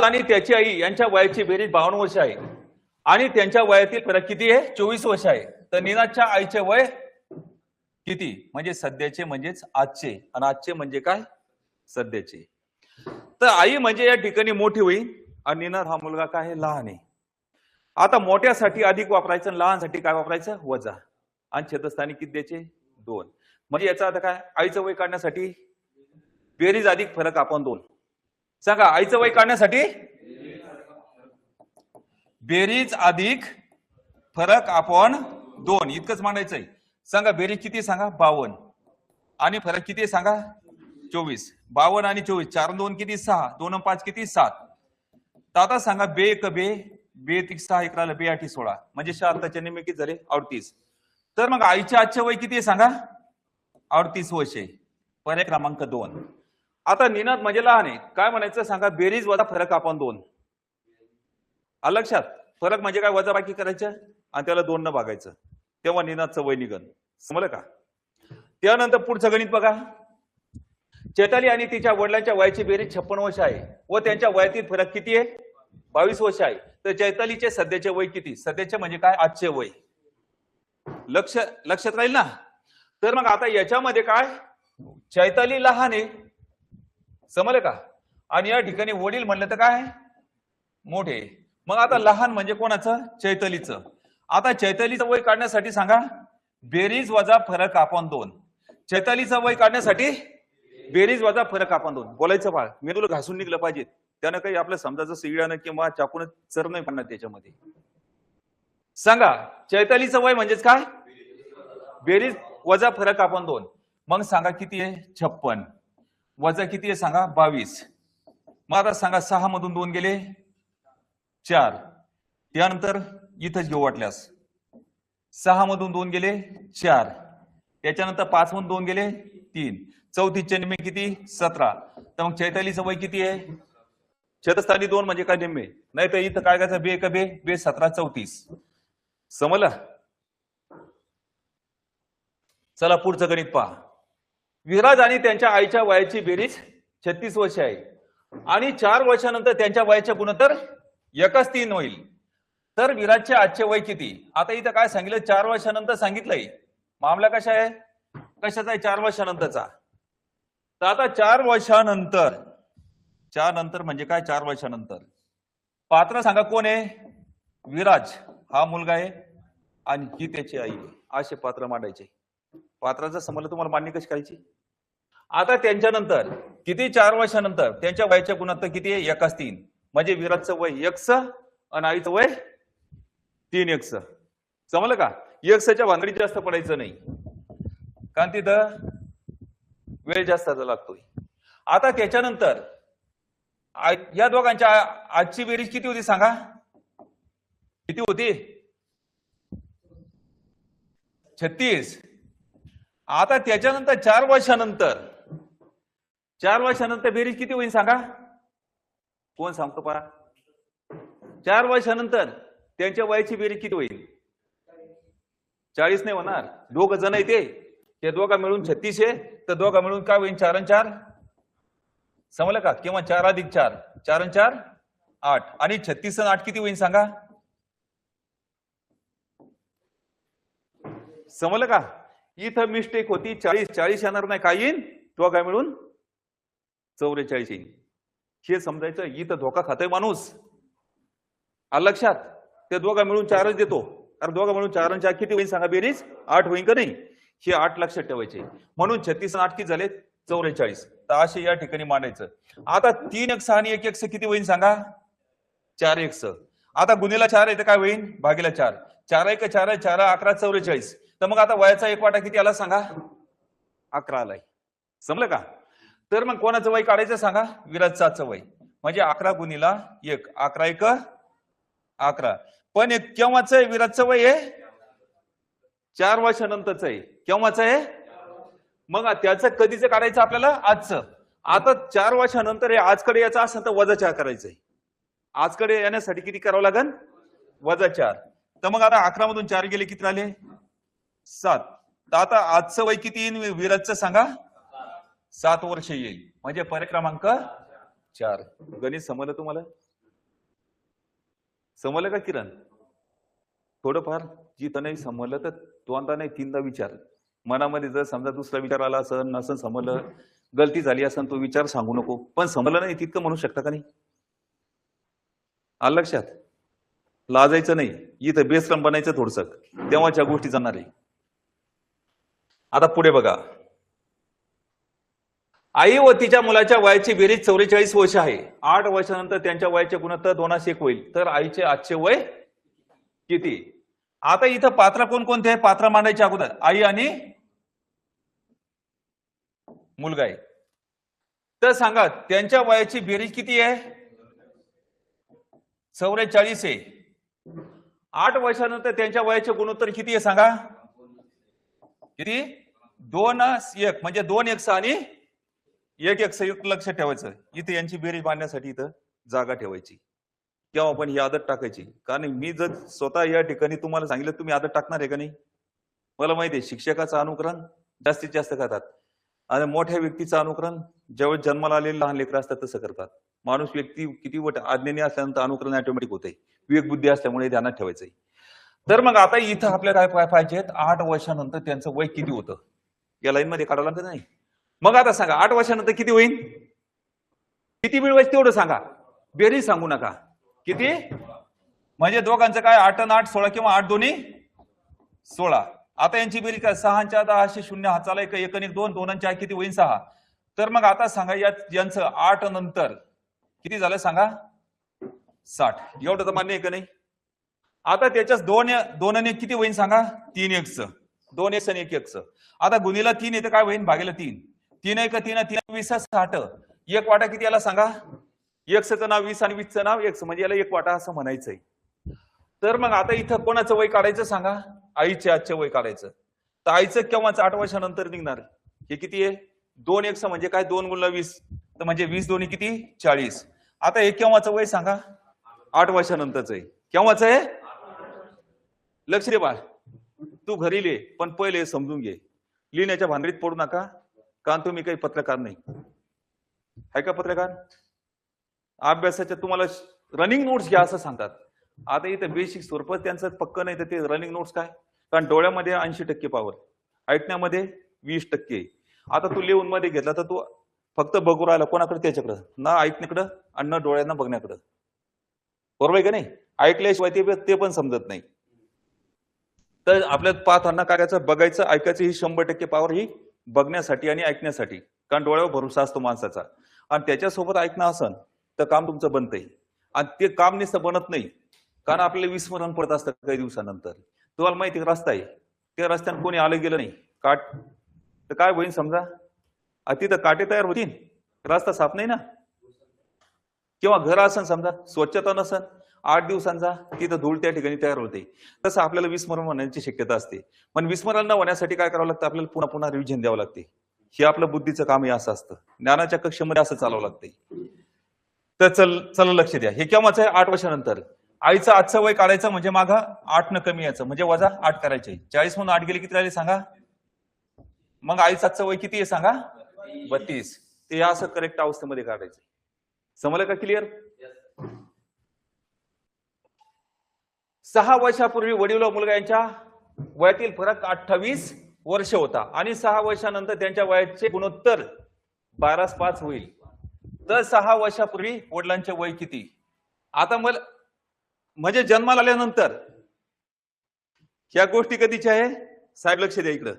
आणि त्याची आई यांच्या वयाची बेरीज 52 वर्ष आहे आणि त्यांच्या वयातील फरक किती आहे? 24 वर्ष आहे. तर निनादच्या आईचे वय किती? म्हणजे सध्याचे म्हणजेच आजचे, आणि आजचे म्हणजे काय? सध्याचे. तर आई म्हणजे या ठिकाणी मोठी होईल आणि निनाद हा मुलगा काय आहे? लहान आहे. आता मोठ्यासाठी अधिक वापरायचं आणि लहानसाठी काय वापरायचं? वजा. आणि छेदस्थानी किती द्यायचे? 2. म्हणजे याचा अर्थ काय? आईचं वय काढण्यासाठी बेरीज अधिक फरक आपण 2. सांगा, आईचं वय काढण्यासाठी बेरीज अधिक फरक आपण 2 इतकंच मांडायचंय. सांगा बेरीज किती? सांगा 52 आणि फरक किती सांगा? 24. 52 आणि 24, 4 आणि 2 किती? 6, 2 आणि 5 किती? 7. तर आता सांगा बे एक बे, बे 6 इकराला बे 8 16, म्हणजे 7च्या निम्मे किती झाले? 38. तर मग आईच्या आजचे वय किती आहे सांगा? 38 वर्ष आहे. पर्याय क्रमांक 2. आता निनाद म्हणजे लहान आहे, काय म्हणायचं सांगा? बेरीज वजा फरक आपण 2. आलं लक्षात? फरक म्हणजे काय? वजा बाकी करायचं आणि त्याला 2 न भागायचं, तेव्हा निनादचं वय निघन. समजलं का? त्यानंतर पुढचं गणित बघा. चैताली आणि तिच्या वडिलांच्या वयाची बेरीज 56 वर्ष आहे व त्यांच्या वयातील फरक किती आहे? 22 वर्ष आहे. तर चैतालीचे सध्याचे वय किती? सध्याचे म्हणजे काय? आजचे वय. लक्षात राहील ना? तर मग आता याच्यामध्ये काय? चैताली लहान आहे, समजलं का? आणि या ठिकाणी वडील म्हणलं तर काय? मोठे. मग आता लहान म्हणजे कोणाचं? चैतालीचं. आता चैतालीचं वय काढण्यासाठी सांगा बेरीज वजा फरक आपण 2. चैतालीचं वय काढण्यासाठी बेरीज वजा फरक आपण 2. बोलायचं बाळ, मी तुला घासून निघलं पाहिजे, त्यानं काही आपल्या समजाचं सिगड्यानं किंवा चाकून चर नाही पडणार त्याच्यामध्ये. सांगा चैतालीचं वय म्हणजेच काय? बेरीज वजा फरक आपण 2. मग सांगा किती आहे? 56 वजा किती आहे सांगा? 22. मग आता सांगा 6 मधून 2 गेले 4. त्यानंतर इथंच घेऊ वाटल्यास 6 मधून 2 गेले 4. त्याच्यानंतर 5 मधून 2 गेले 3. 34चे निम्मे किती? 17. तर मग चैतालीचं वय किती आहे? छेदस्थानी 2 म्हणजे काय? निम्मे. नाही तर इथं काय करायचं? बे बे बे 17 34. समजलं? चला पुढचं गणित पहा. विराज आणि त्यांच्या आईच्या वयाची बेरीज 36 वर्ष आहे आणि 4 वर्षानंतर त्यांच्या वयाचे गुणोत्तर 1:3 होईल. तर विराजचे आजचे वय किती? आता इथं काय सांगितलं? 4 वर्षानंतर सांगितलंय. मामला कशा आहे? कशाचा आहे? 4 वर्षानंतरचा. तर आता 4 वर्षानंतर, 4 नंतर म्हणजे काय? 4 वर्षानंतर. पात्र सांगा कोण आहे? विराज हा मुलगा आहे आणि ही त्याची आई आहे. असे पात्र मांडायचे. पात्राचा संबंध तुम्हाला मान्य कशी करायची? आता त्यांच्यानंतर किती? 4 वर्षानंतर त्यांच्या वयाच्या गुणोत्तर किती आहे? 1:3. म्हणजे विराजचं वय x आणि आईचं वय 3x. समजलं का? x भानगडीत जास्त पडायचं नाही, कारण तिथं वेळ जास्त लागतोय. आता त्याच्यानंतर या दोघांच्या आजची बेरीज किती होती सांगा? किती होती? 36. आता त्याच्यानंतर 4 वर्षानंतर, 4 वर्षानंतर बेरीज किती होईल सांगा? कोण सांगतो पहा? 4 वर्षानंतर त्यांच्या वयाची बेरीज किती होईल? 40 नाही होणार. 2 जण आहे ते दोघा मिळून 36 आहे, तर दोघा मिळून काय होईल? 4 आणि 4. समजलं का? किंवा 4 अधिक 4, 4 आणि 4 8. आणि 36 आणि 8 किती होईल सांगा? समजलं का? इथं मिस्टेक होती. 40 येणार नाही. काय येईल? दोघा मिळून 44 येईल. हे समजायचं. इथं धोका खातोय माणूस. आलं लक्षात? ते दोघा मिळून 4च देतो. अरे दोघा मिळून 4 आणि 4 किती होईल सांगा? बेरीज 8 होईल का नाही? हे 8 लक्षात ठेवायचे. म्हणून 36 आणि 8 किती झाले? 44. तर असे या ठिकाणी मांडायचं. आता 3x आणि 1x किती होईल सांगा? 4x. आता गुणीला 4 आहे तर काय होईल? भागीला 4. 4 1 4 4 11 44. तर मग आता वयाचा एक वाटा किती आला सांगा? 11 आलाय. समजलं का? तर मग कोणाचं वय काढायचं सांगा? विराजचं वय. म्हणजे 11 गुणीला 1, 11 1 11. पण केव्हाच आहे विराजचं वय? आहे 4 वर्षानंतरच आहे. केव्हाच आहे? मग त्याचं कधीच काढायचं आपल्याला? आजचं. आता 4 वर्षानंतर आहे. आजकडे यायचं असेल तर वजा 4 करायचंय. आजकडे येण्यासाठी किती करावं लागेल? वजा 4. तर मग आता 11 मधून 4 गेले किती राहिले? 7. तर आता आजचं वय किती येईल विराजचं सांगा? 7 वर्ष येईल. म्हणजे पर्याय क्रमांक 4. गणित समजलं तुम्हाला? समजलं का किरण? थोडंफार जिथं नाही समजलं तर दोनदा नाही तीनदा विचार. मनामध्ये जर समजा दुसरा विचार आला असं नसन समजलं, गलती झाली असन तो विचार सांगू नको, पण समजलं नाही तितकं म्हणू शकता का नाही? आलं लक्षात? लाजायचं नाही, इथं बेसरम बनायचं थोडस, तेव्हाच्या गोष्टी जाणार आहे. आता पुढे बघा, आई व तिच्या मुलाच्या वयाची बेरीज 44 वर्ष आहे. 8 वर्षानंतर त्यांच्या वयाचे गुणोत्तर 2:1 होईल. तर आईचे आजचे वय किती? आता इथं पात्र कोणकोणते आहे? पात्र मांडायच्या अगोदर आई आणि मुलगा आहे. तर सांगा त्यांच्या वयाची बेरीज किती आहे? 44 आहे. 8 वर्षानंतर त्यांच्या वयाचे गुणोत्तर किती आहे सांगा? किती? 2:1 म्हणजे 2 आणि 1 लक्ष ठेवायचं. इथे यांची बेरीज बांधण्यासाठी इथं जागा ठेवायची, तेव्हा आपण ही आदत टाकायची. कारण मी जर स्वतः या ठिकाणी तुम्हाला सांगितलं तुम्ही आदत टाकणार आहे का नाही? मला माहिती आहे शिक्षकाचं अनुकरण जास्तीत जास्त करतात आणि मोठ्या व्यक्तीचं अनुकरण ज्यावेळेस जन्माला आलेले लहान लेकरं असतात तसं करतात. माणूस व्यक्ती किती आज्ञेने असल्यानंतर अनुकरण ऑटोमॅटिक होते. विवेक बुद्धी असल्यामुळे ध्यानात ठेवायचंय. तर मग आता इथं आपल्याला काय पाहिजे? 8 वर्षानंतर त्यांचं वय किती होतं या लाईन मध्ये काढावं लागतं नाही. मग आता सांगा 8 वर्षानंतर किती होईल? किती मिळवायचं तेवढं सांगा, बेरीज सांगू नका. किती म्हणजे दोघांचं काय? 8 आणि 8 16 किंवा 8 दोन्ही 16. आता यांची बेरीज काय? 6 आणि 4 10 0 हाताला 1 1 आणि 2 2 आणि 4 किती होईल? 6. तर मग आता सांगा यांचं 8 नंतर किती झालं सांगा? 60. एवढं तर मान्य आहे का नाही? आता त्याच्याच 2 आणि 1 किती होईल सांगा? 3x 2x आणि 1x. आता गुणीला 3 येते काय होईल? भागीला 3 3 1 3 3 20 60. एक वाटा किती याला सांगा? एक्सचं नाव 20 आणि 20चं नाव x म्हणजे याला 1 वाटा असं म्हणायचंय. तर मग आता इथं कोणाचं वय काढायचं सांगा? आईचे आजचे वय काढायचं. तर आईचं केव्हाच 8 वर्षानंतर निघणार. हे किती आहे? 2x म्हणजे काय? 2 गुणिले 20 तर म्हणजे 20 दोन्ही किती? 40. आता हे केव्हाचं वय सांगा? 8 वर्षानंतरच आहे. केव्हाच आहे? लक्ष दे बाळ, तू घरी लिह, पण पहिले समजून घे. लिहिण्याच्या भानगडीत पडू नका, कारण तुम्ही काही पत्रकार नाही. आहे का पत्रकार? अभ्यासाच्या तुम्हाला रनिंग नोट्स घ्या असं सांगतात. आता इथे बेसिक स्वरूप त्यांचं पक्क नाही तर ते रनिंग नोट्स काय? कारण डोळ्यामध्ये 80% पॉवर, ऐकण्यामध्ये 20%. आता तू लिहून मध्ये घेतला तर तू फक्त बघू राहिला कोणाकडे? त्याच्याकडं, ना ऐकण्याकडं आणि न डोळ्यांना बघण्याकडं. बरोबर आहे का नाही? ऐकल्याशिवाय ते पण समजत नाही. तर आपल्याला पाहताना काय करायचं? बघायचं, ऐकायचं. ही 100% पॉवर ही बघण्यासाठी आणि ऐकण्यासाठी, कारण डोळ्यावर भरोसा असतो माणसाचा. आणि त्याच्यासोबत ऐकणं असन तर काम तुमचं बनतंय. आणि ते काम नुसतं बनत नाही, कारण आपल्याला विस्मरण पडत असतं काही दिवसानंतर. तुम्हाला माहिती रस्ता आहे, त्या रस्त्याने कोणी आलं गेलं नाही काट तर काय होईल समजा? तिथं काटे तयार होतील, रस्ता साफ नाही ना. किंवा घर असन समजा स्वच्छता नसन 8 दिवसांचा, तिथं धूळ त्या ठिकाणी तयार होते. तसं आपल्याला विस्मरण होण्याची शक्यता असते. पण विस्मरण न होण्यासाठी काय करावं लागतं? आपल्याला पुन्हा पुन्हा रिव्हिजन द्यावं लागते. हे आपलं बुद्धीचं काम हे असं असतं. ज्ञानाच्या कक्षेमध्ये असं चालावं लागते. तर चल लक्ष द्या. हे केव्हाच आहे? 8 वर्षानंतर. आईचं आजचं वय काढायचं म्हणजे मागं 8 न कमी यायचं म्हणजे वजा 8 करायचे. 40 म्हणून 8 गेले किती राहिले सांगा? मग आईचं आजचं वय किती आहे सांगा? 32. ते असं करेक्ट अवस्थेमध्ये काढायचं. समजलं का? क्लिअर? 6 वर्षापूर्वी वडील व मुलगा यांच्या वयातील फरक 28 वर्ष होता आणि 6 वर्षानंतर त्यांच्या वयाचे गुणोत्तर 12:5 होईल. तर 6 वर्षापूर्वी वडिलांचे वय किती? आता मला म्हणजे जन्माला आल्यानंतर ह्या गोष्टी कधीच्या आहे साहेब? लक्ष द्या इकडं.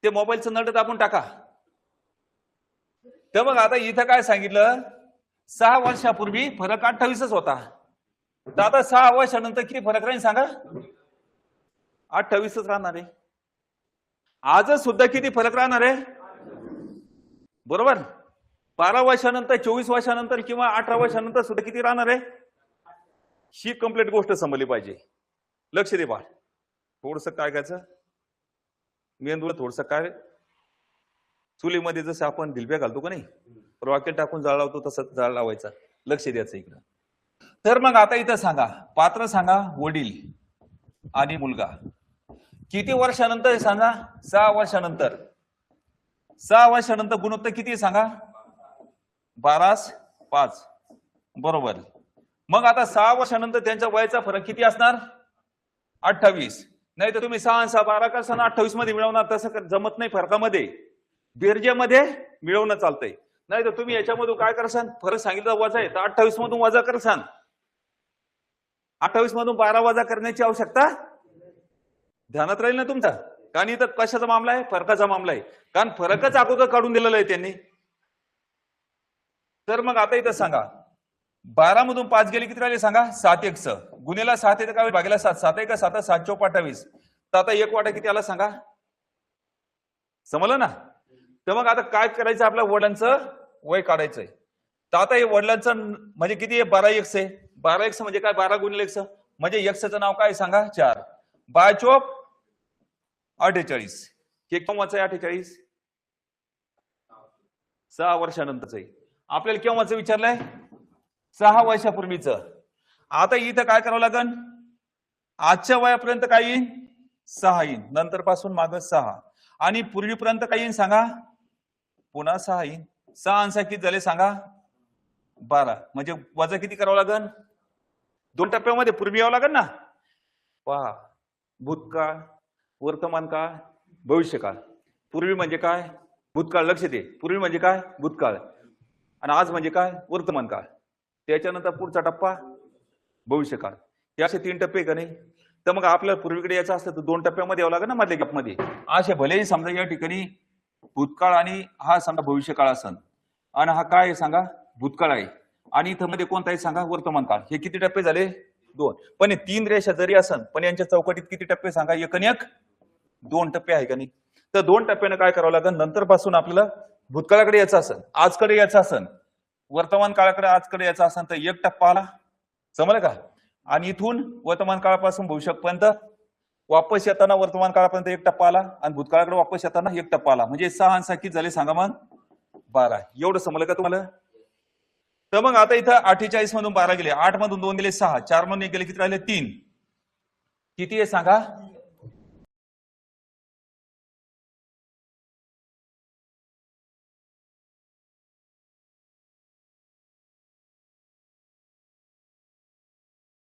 ते मोबाईलचं नट दाबून टाका. तर मग आता इथं काय सांगितलं? 6 वर्षापूर्वी फरक 28च होता. तर आता 6 वर्षानंतर किती फरक राहील सांगा? 28च राहणार आहे. आजच सुद्धा किती फरक राहणार आहे? बरोबर. 12 वर्षानंतर, 24 वर्षानंतर किंवा 18 वर्षानंतर सुद्धा किती राहणार आहे? ही कंप्लीट गोष्ट समजली पाहिजे. लक्ष दे बा. थोडस काय करायचं? मेंदूला थोडस काय, चुलीमध्ये जसं आपण ढिलब्या घालतो का नाही, रॉकेट टाकून जाळ लावतो तसं जाळ लावायचा. लक्ष द्यायचं इकडं. तर मग आता इथं सांगा, पात्र सांगा, वडील आणि मुलगा किती वर्षानंतर सांगा? 6 वर्षानंतर. 6 वर्षानंतर गुणोत्तर किती सांगा? 12:5. बरोबर. मग आता 6 वर्षानंतर त्यांच्या वयाचा फरक किती असणार? 28. नाही तर तुम्ही 6 आणि 6 12 करसान 28 मध्ये मिळवणार, तसं जमत नाही फरकामध्ये. बेरजेमध्ये मिळवणं चालतंय. नाही तर तुम्ही याच्यामधून काय करसान? फरक सांगितला वजा आहे तर 28 मधून वजा करसान. 28 मधून 12 वजा करण्याची आवश्यकता ध्यानात राहील ना तुमचा. कारण इथं कशाचा मामला आहे? फरकाचा मामला आहे. कारण फरकच अगोदर काढून दिलेला आहे त्यांनी. तर मग आता इथं सांगा 12 मधून 5 गेले किती राहिले सांगा? 7 1 गुन्हेला 7 येतं का भागेला 7? 7 1 7 7 चौक 28. तर आता एक वाटा किती आला सांगा? समजलं ना? तर मग आता काय करायचं? आपल्या वडिलांचं वय काढायचंय. तर आता हे वडिलांचं म्हणजे किती आहे? 12 x आहे. 12 x म्हणजे काय? 12 गुणिले x म्हणजे x नाव काय सांगा? 4. 12 चौक 48. हे केव्हाचं आहे 48? 6 वर्षानंतरच आहे. आपल्याला केव्हाचं विचारलंय? 6 वर्षापूर्वीचं. आता इथं काय करावं लागेल? आजच्या वयापर्यंत काय येईल? 6 येईल. नंतर पासून माग 6 आणि पूर्वीपर्यंत काय येईल सांगा? पुन्हा 6 येईल. 6 आणि 6 किती झाले सांगा? 12. म्हणजे वजा किती करावं लागेल? 2 टप्प्यामध्ये पूर्वी यावं लागेल ना. पहा, भूतकाळ, वर्तमान काळ, भविष्यकाळ. पूर्वी म्हणजे काय? भूतकाळ. लक्ष दे. पूर्वी म्हणजे काय? भूतकाळ. आणि आज म्हणजे काय? वर्तमान काळ. त्याच्यानंतर पुढचा टप्पा भविष्यकाळ. हे असे 3 टप्पे का नाही? तर मग आपल्याला पूर्वीकडे यायचं असतं तर 2 टप्प्यामध्ये यावं लागेल ना मधल्या गॅपमध्ये. असे भलेही समजा या ठिकाणी भूतकाळ आणि हा समजा भविष्यकाळ असन आणि हा काय आहे सांगा? भूतकाळ आहे. आणि इथं मध्ये कोणता आहे सांगा? वर्तमान काळ. हे किती टप्पे झाले? 2. पण हे 3 रेषा जरी असन पण यांच्या चौकटीत किती टप्पे सांगा? एक आणि एक 2 टप्पे आहे का नाही? तर 2 टप्प्याने काय करावं लागेल? नंतर पासून आपल्याला भूतकाळाकडे यायचं असन, आजकडे यायचं असन, वर्तमान काळाकडे आजकडे यायचं असन तर 1 टप्पा आला. समजलं का? आणि इथून वर्तमान काळापासून भविष्यापर्यंत वापस येताना वर्तमान काळापर्यंत 1 टप्पा आला आणि भूतकाळाकडे वापस येताना 1 टप्पा आला. म्हणजे 6 आणि 6 किती झाले सांगा मग? 12. एवढं समजलं का तुम्हाला? तर मग आता इथं 48 मधून 12 गेले, 8 मधून 2 गेले 6, 4 मधून 1 गेले किती राहिले? 3. किती आहे सांगा?